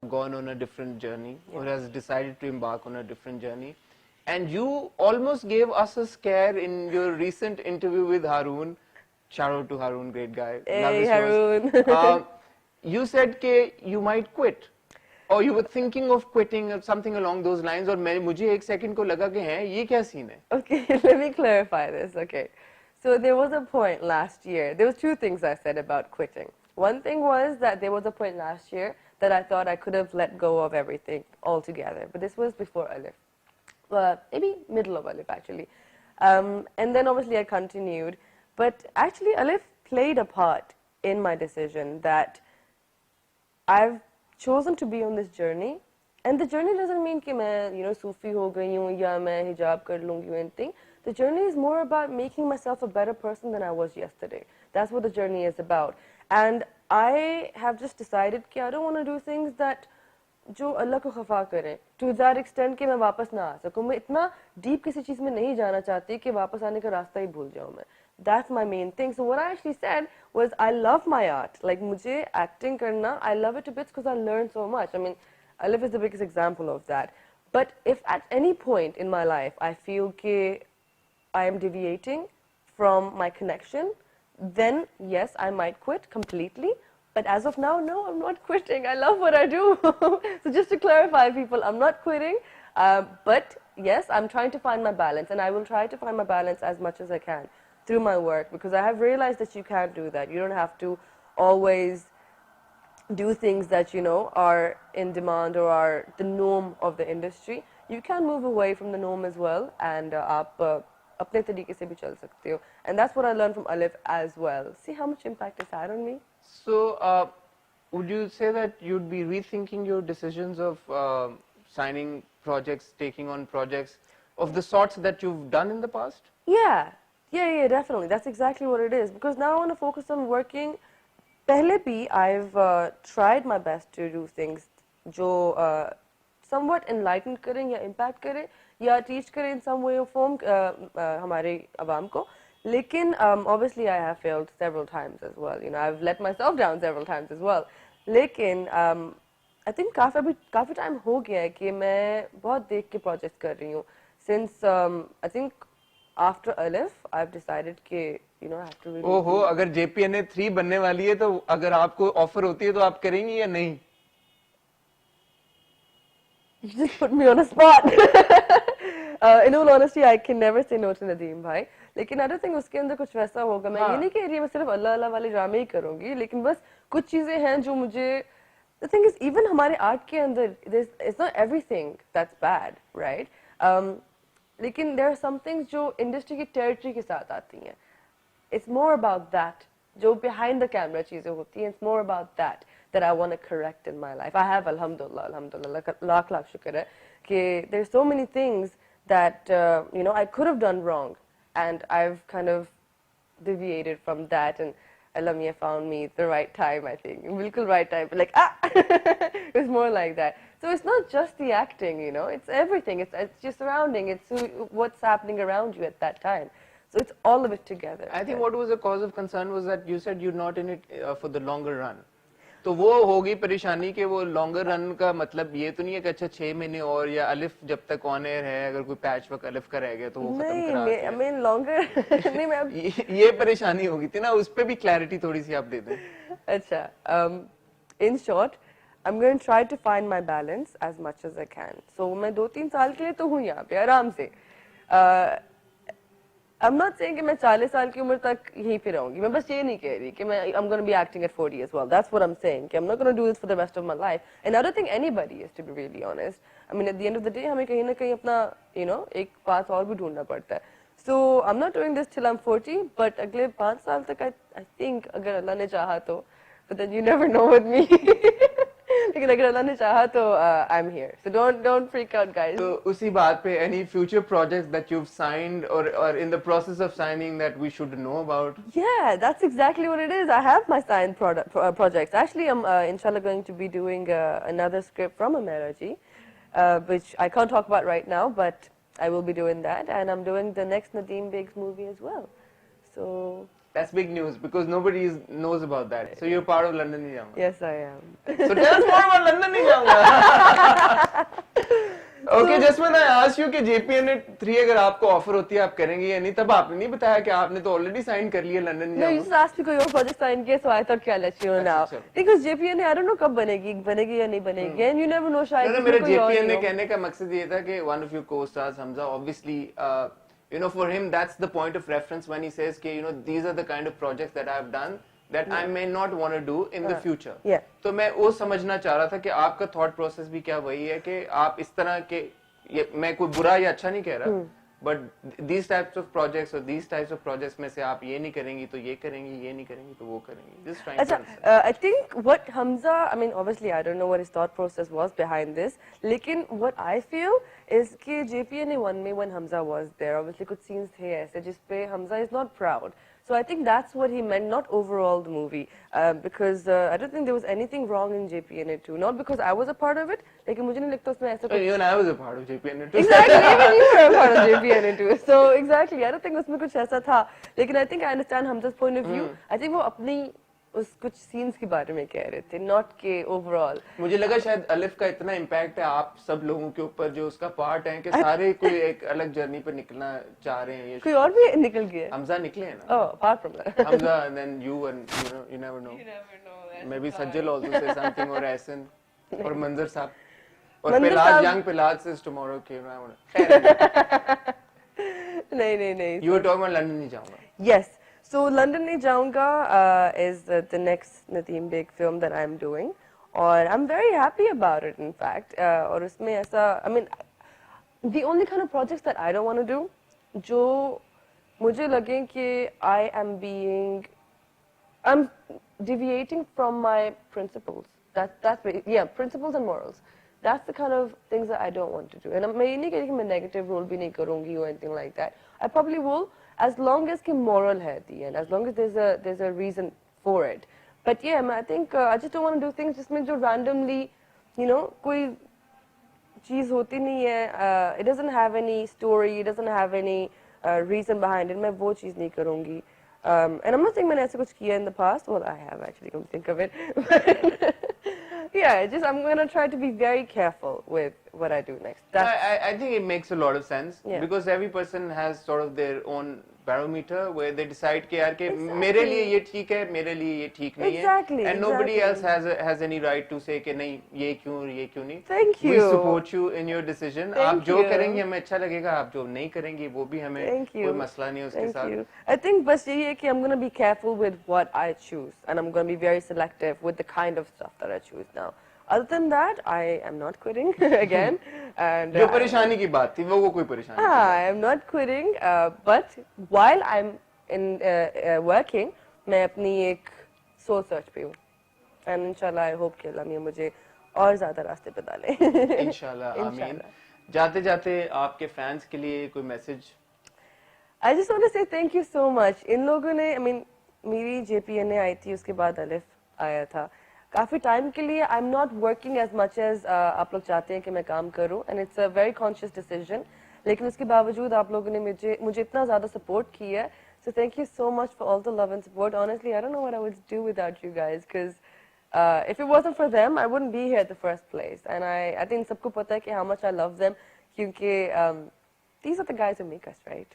gone on a different journey, or has decided to embark on a different journey. And you almost gave us a scare in your recent interview with Haroon. Shout out to Haroon, great guy. Hey, Haroon. You said that you might quit, or you were thinking of quitting, or something along those lines. और मुझे एक second को लगा कि हैं ये क्या scene है? Okay, let me clarify this. Okay, so there was a point last year. There was two things I said about quitting. One thing was that there was a point last year that I thought I could have let go of everything altogether. But this was before Alif. Maybe middle of Alif, actually. And then obviously I continued. But actually Alif played a part in my decision that I've chosen to be on this journey. And the journey doesn't mean कि मैं, Sufi हो गई हूँ या मैं hijab कर लूँगी or anything. The journey is more about making myself a better person than I was yesterday. That's what the journey is about. And I have just decided कि I don't want to do things that जो अल्लाह को खफा करें. To that extent कि मैं वापस ना आ सकूं. मैं इतना deep किसी चीज़ में नहीं जाना चाहती कि वापस आने का रास्ता ही भूल जाऊं मैं. That's my main thing. So what I actually said was I love my art. Like मुझे acting करना, I love it to bits because I learned so much. I mean, Alif is the biggest example of that. But if at any point in my life I feel कि I am deviating from my connection, then yes, I might quit completely. But as of now, no, I'm not quitting. I love what I do. So just to clarify, people, I'm not quitting. But yes, I'm trying to find my balance. And I will try to find my balance as much as I can through my work. Because I have realized that you can't do that. You don't have to always do things that, are in demand or are the norm of the industry. You can move away from the norm as well. And आप अपने तरीके से भी चल सकते हो. And that's what I learned from Alif as well. See how much impact it's had on me? So, would you say that you'd be rethinking your decisions of signing projects, taking on projects of the sorts that you've done in the past? Yeah, definitely. That's exactly what it is. Because now I want to focus on working. Pehle bhi, I've tried my best to do things जो somewhat enlightened करें या impact करें या teach करें in some way or form हमारे अवाम को. Lekin, obviously I have failed several times as well. I've let myself down several times as well. Lekin, I think काफी time हो गया है कि मैं बहुत देख के projects कर रही हूँ. Since I think after Alif, I've decided कि I have to really. ओहो, अगर JPNA 3 बनने वाली है तो अगर आपको offer होती है तो आप करेंगी या नहीं? You just put me on a spot. In all honesty, I can never say no to Nadeem bhai. लेकिन I don't think उसके अंदर कुछ वैसा होगा. मैं ये नहीं कह रही मैं सिर्फ अल्लाह वाले ड्रामे ही करूँगी. लेकिन बस कुछ चीजें हैं जो मुझे. The thing is, even हमारे art के अंदर, it's not everything that's bad, right? लेकिन there are some things जो industry की territory के साथ आती हैं. It's more about that. जो behind the camera चीजें होती हैं. It's more about that I want to correct in my life. I have, alhamdulillah, lakh shukr hai, कि there's so many things that, I could have done wrong. And I've kind of deviated from that. And Allah Mia found me at the right time, I think. Bilkul right time. Like, it was more like that. So it's not just the acting, it's everything. It's your surrounding. It's what's happening around you at that time. So it's all of it together. I think what was a cause of concern was that you said you're not in it for the longer run. तो वो होगी परेशानी कि वो longer run का मतलब ये तो नहीं है कि अच्छा 6 महीने और या अलिफ जब तक ऑन एयर है अगर कोई पैच वर्क अलिफ का रह गया तो वो खत्म करा नहीं I mean longer नहीं मैं ये परेशानी होगी थी ना उस पे भी क्लैरिटी थोड़ी सी आप दे दें. अच्छा in short I'm going to try to find my balance as much as I can. So मैं 2-3 साल के लिए तो हूँ यहाँ पे आराम से. I'm not saying कि मैं 40 साल की उम्र तक यहीं पे रहूँगी. मैं बस ये नहीं कह रही कि मैं I'm going to be acting at 40 as well. That's what I'm saying. कि I'm not going to do this for the rest of my life. And I don't think anybody is, to be really honest. I mean, at the end of the day, हमें कहीं ना कहीं अपना, एक path और भी ढूंढना पड़ता है. So I'm not doing this till I'm 40, but अगले 5 साल तक I think अगर अल्लाह ने चाहा तो, but then you never know with me. लेकिन अगर अल्लाह ने चाहा तो I'm here. So don't freak out, guys. तो उसी बात पे any future projects that you've signed or in the process of signing that we should know about? Yeah, that's exactly what it is. I have my signed projects. Actually, I'm inshallah going to be doing another script from Ameraji, which I can't talk about right now, but I will be doing that, and I'm doing the next Nadeem Beg's movie as well. So That's big news because nobody knows about that. So you're part of London नहीं जाऊँगा. Yes, I am. So tell us more about London नहीं जाऊँगा. Okay, just when I asked you कि JPNA 3 अगर आपको offer होती है आप करेंगे या नहीं, तब आपने नहीं बताया कि आपने तो ऑलरेडी साइन कर लिया लंदन नहीं No, you जाऊँगा. just asked me कोई और project sign किया, so I thought क्या let you know now. Because JPNA I don't know कब बनेगी या नहीं बनेगी, and you never know शायद. No, मेरा JPNA कहने का मकसद ये था कि one of your co-stars Hamza, obviously, you know, for him that's the point of reference when he says कि you know these are the kind of projects that I've done that I may not want to do in the future. Yeah. तो मैं वो समझना चाह रहा था कि आपका thought process भी क्या वही है कि आप इस तरह के, ये मैं कोई बुरा या अच्छा नहीं कह रहा, but these types of projects or these types of projects में से आप ये नहीं करेंगी तो ये करेंगी, ये नहीं करेंगी तो वो करेंगी. Just trying to understand. I think what Hamza, I mean obviously I don't know what his thought process was behind this, लेकिन what I feel is कि JPNA 1 में when Hamza was there, obviously कुछ scenes थे ऐसे जिसपे Hamza is not proud. So I think that's what he meant, not overall the movie, because I don't think there was anything wrong in JPNA 2, not because I was a part of it, लेकिन मुझे नहीं लगता उसमें ऐसा कुछ. Even I was a part of JPNA 2. Exactly, even you were a part of JPNA 2. So exactly, I don't think उसमें कुछ ऐसा था. लेकिन I think I understand Hamza's point of view. I think वो अपनी उस कुछ सीन्स के बारे में कह रहे थे, नॉट के ओवरऑल. मुझे लगा शायद अलिफ का इतना इम्पैक्ट है आप सब लोगों के ऊपर जो उसका पार्ट है कि सारे कोई एक अलग जर्नी पर निकलना चाह रहे हैं. ये कोई और भी निकल गया. हमजा निकले हैं ना. Oh, apart from that. Hamza and then you and you never know. You never know. Maybe Sajjal also say something or Ahsan or Manzar साहब और Pilad, young Pilad says tomorrow कि नहीं. You were talking about London नहीं जाऊँगा. Yes. So London नहीं जाऊँगा is the next Nadeem Beg film that I'm doing, और I'm very happy about it in fact. और उसमें ऐसा, I mean, the only kind of projects that I don't want to do, जो मुझे लगे कि I'm deviating from my principles. That's yeah, principles and morals. That's the kind of things that I don't want to do. And मैं ये नहीं कह रही कि मैं negative role भी नहीं करूँगी or anything like that. I probably will, as long as कि moral है at the end, as long as there's a reason for it. But yeah, I think I just don't want to do things जिसमें जो randomly, you know, कोई चीज़ होती नहीं है. It doesn't have any story, it doesn't have any reason behind it. मैं वो चीज़ नहीं करूँगी. And I'm not saying मैंने ऐसा कुछ किया in the past. Well, I have actually, come to think of it. Yeah, I'm going to try to be very careful with what I do next. I think it makes a lot of sense, yeah, because every person has sort of their own barometer where they decide कि यार कि मेरे लिए ये ठीक है, मेरे लिए ये ठीक नहीं है, and nobody else has any right to say कि नहीं ये क्यों नहीं. Thank you. We support you in your decision. आप जो करेंगे हमें अच्छा लगेगा, आप जो नहीं करेंगे वो भी हमें कोई मसला नहीं है उसके साथ. I think बस यही है कि I'm going to be careful with what I choose, and I'm going to be very selective with the kind of stuff that I choose now. Other than that, I am not quitting again. And जो परेशानी की बात थी वो कोई परेशानी. I am not quitting, but while I'm in working, मैं अपनी एक soul search पे हूँ. And inshallah, I hope कि अल्लाह मियां मुझे और ज़्यादा रास्ते पे डाले. इंशाल्लाह, आमीन. जाते जाते आपके फैंस के लिए कोई message? I just want to say thank you so much. इन लोगों ने, I mean, मेरी JPNA आई थी, उसके बाद अलिफ आया था. काफी टाइम के लिए I'm not working as much as आप लोग चाहते हैं कि मैं काम करूं, and it's a very conscious decision. लेकिन उसके बावजूद आप लोगों ने मुझे इतना ज़्यादा support किया है. So thank you so much for all the love and support. Honestly, I don't know what I would do without you guys, because if it wasn't for them, I wouldn't be here at the first place. And I think सबको पता है कि how much I love them, क्योंकि these are the guys who make us, right?